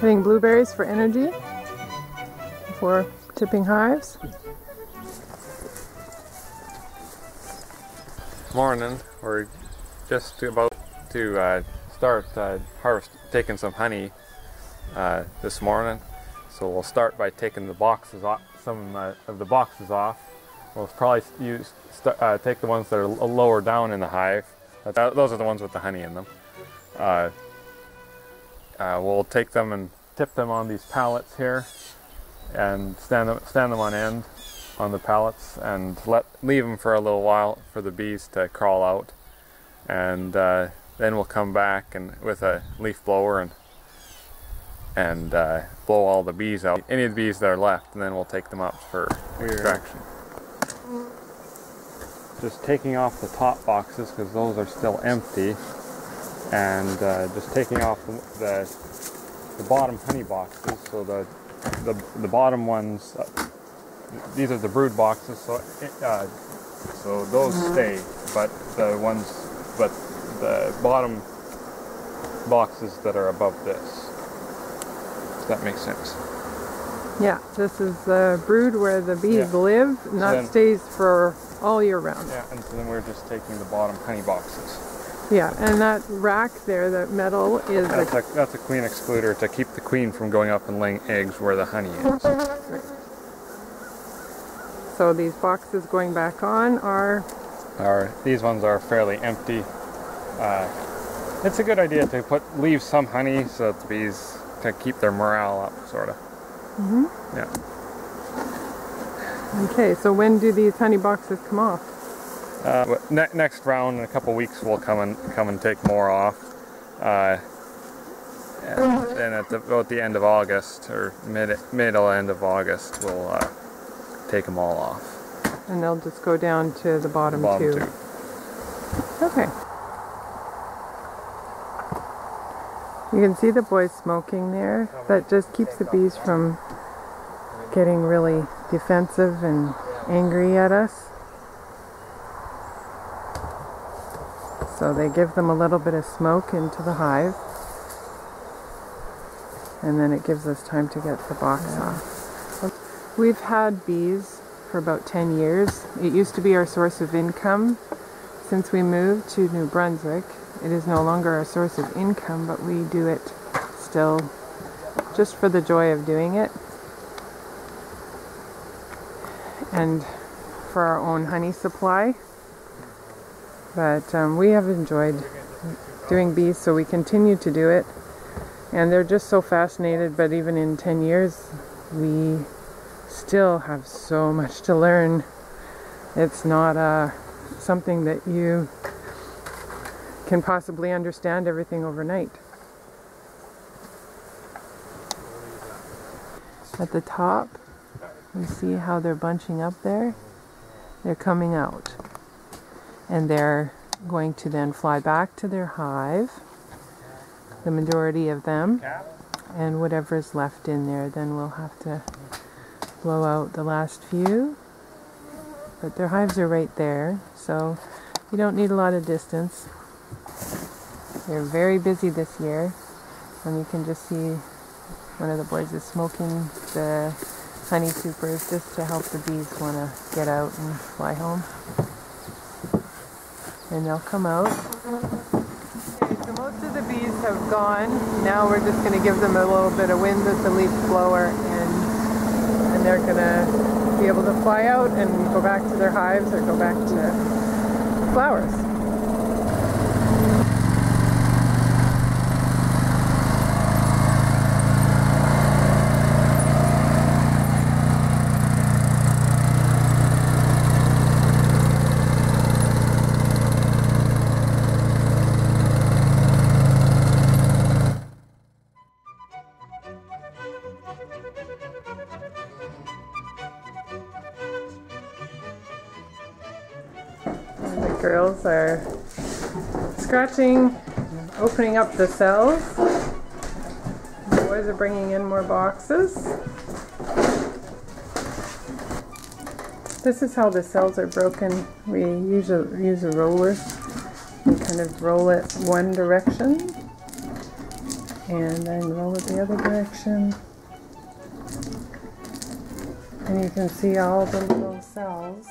Getting blueberries for energy before tipping hives. Morning. We're just about to start taking some honey this morning. So we'll start by taking the boxes off, some of the boxes off. We'll probably take the ones that are lower down in the hive. Those are the ones with the honey in them. We'll take them and tip them on these pallets here, and stand them on end on the pallets, and leave them for a little while for the bees to crawl out, and then we'll come back and with a leaf blower and blow all the bees out, any of the bees that are left, and then we'll take them up for extraction. Just taking off the top boxes because those are still empty, and just taking off the bottom honey boxes. So the bottom ones, these are the brood boxes, so those stay, but the bottom boxes that are above this. Does that make sense? Yeah, this is the brood where the bees live, and that stays for all year round. Yeah, and so then we're just taking the bottom honey boxes. Yeah, and that rack there, that metal, is that's a queen excluder to keep the queen from going up and laying eggs where the honey is. Right. So these boxes going back on these ones are fairly empty. It's a good idea to leave some honey so that the bees can keep their morale up, sort of. Mm-hmm. Yeah. Okay, so when do these honey boxes come off? Next round in a couple weeks we'll come and take more off. And then about the end of August, or mid or end of August, we'll take them all off. And they'll just go down to the bottom two. Okay. You can see the boys smoking there. That just keeps the bees from getting really defensive and angry at us. So they give them a little bit of smoke into the hive, and then it gives us time to get the box off. We've had bees for about 10 years. It used to be our source of income. Since we moved to New Brunswick, it is no longer a source of income, but we do it still just for the joy of doing it, and for our own honey supply. But we have enjoyed doing bees, so we continue to do it. And they're just so fascinated, but even in 10 years, we still have so much to learn. It's not something that you can possibly understand everything overnight. At the top, you see how they're bunching up there? They're coming out. And they're going to then fly back to their hive, the majority of them, and whatever's left in there, then we'll have to blow out the last few. But their hives are right there, so you don't need a lot of distance. They're very busy this year, and you can just see one of the boys is smoking the honey supers just to help the bees want to get out and fly home. And they'll come out. Okay, so most of the bees have gone. Now we're just going to give them a little bit of wind with the leaf blower, and they're going to be able to fly out and go back to their hives or go back to flowers. Girls are scratching, opening up the cells. The boys are bringing in more boxes. This is how the cells are broken. We use a roller. We kind of roll it one direction, and then roll it the other direction. And you can see all the little cells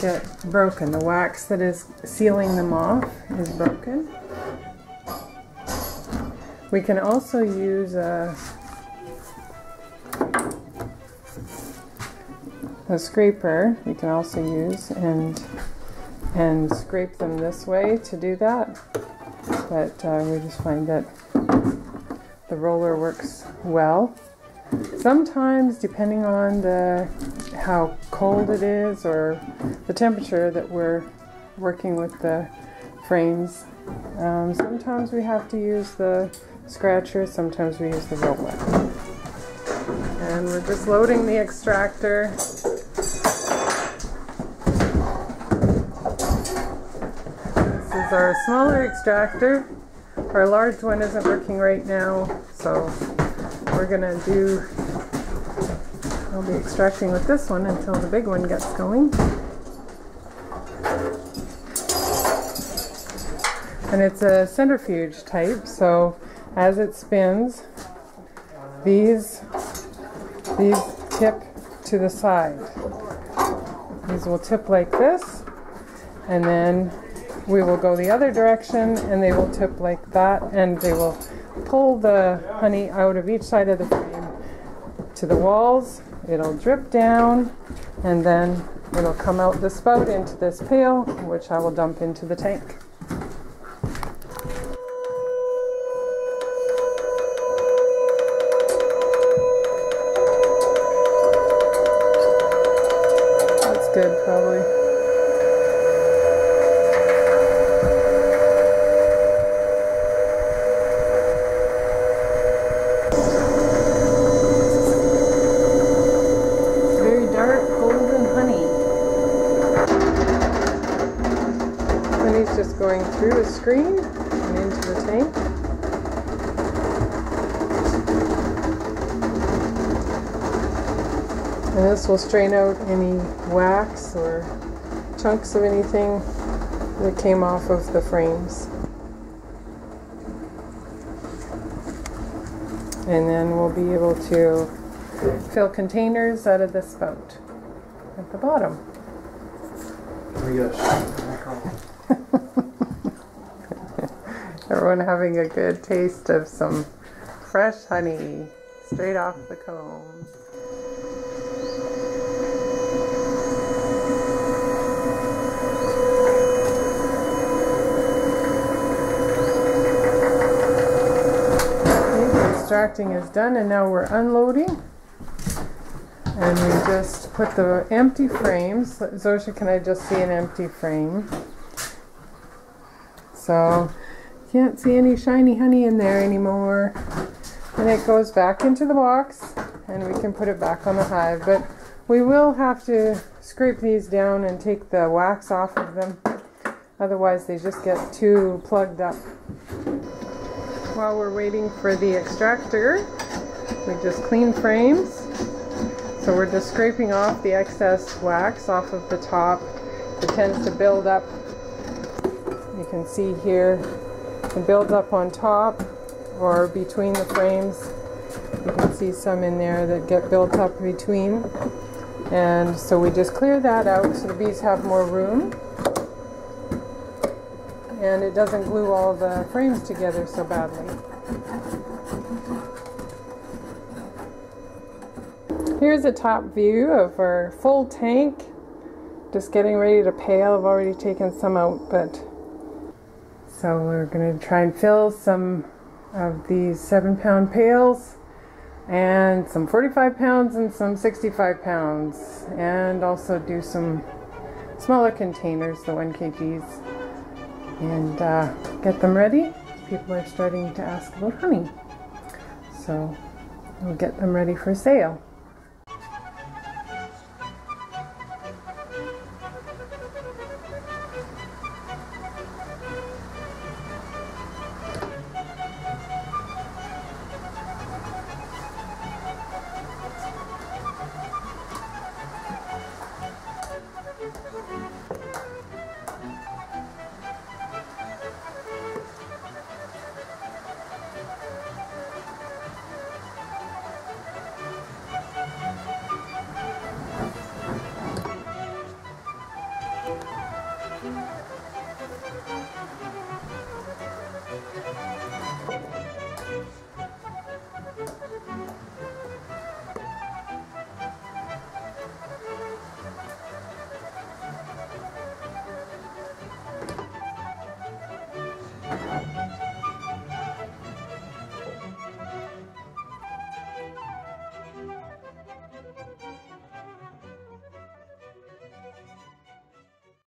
get broken. The wax that is sealing them off is broken. We can also use a scraper. We can also use and scrape them this way to do that. But we just find that the roller works well. Sometimes, depending on how cold it is or the temperature that we're working with the frames, sometimes we have to use the scratcher, sometimes we use the roller. And we're just loading the extractor. This is our smaller extractor. Our large one isn't working right now, so we're gonna I'll be extracting with this one until the big one gets going. And it's a centrifuge type, so as it spins, these tip to the side. These will tip like this, and then we will go the other direction and they will tip like that, and they will pull the honey out of each side of the frame to the walls. It'll drip down, and then it'll come out the spout into this pail, which I will dump into the tank. That's good, probably. Just going through a screen and into the tank. And this will strain out any wax or chunks of anything that came off of the frames. And then we'll be able to fill containers out of the spout at the bottom. Everyone having a good taste of some fresh honey straight off the comb. Okay, the extracting is done, and now we're unloading. And we just put the empty frames. Zosha, can I just see an empty frame? So can't see any shiny honey in there anymore. And it goes back into the box, and we can put it back on the hive. But we will have to scrape these down and take the wax off of them. Otherwise they just get too plugged up. While we're waiting for the extractor, we just clean frames. So we're just scraping off the excess wax off of the top. It tends to build up. You can see here, it builds up on top or between the frames. You can see some in there that get built up between. And so we just clear that out so the bees have more room. And it doesn't glue all the frames together so badly. Here's a top view of our full tank. Just getting ready to pail. I've already taken some out, but so we're going to try and fill some of these 7-pound pails, and some 45 pounds and some 65 pounds, and also do some smaller containers, the 1 kgs, and get them ready. People are starting to ask about honey, so we'll get them ready for sale.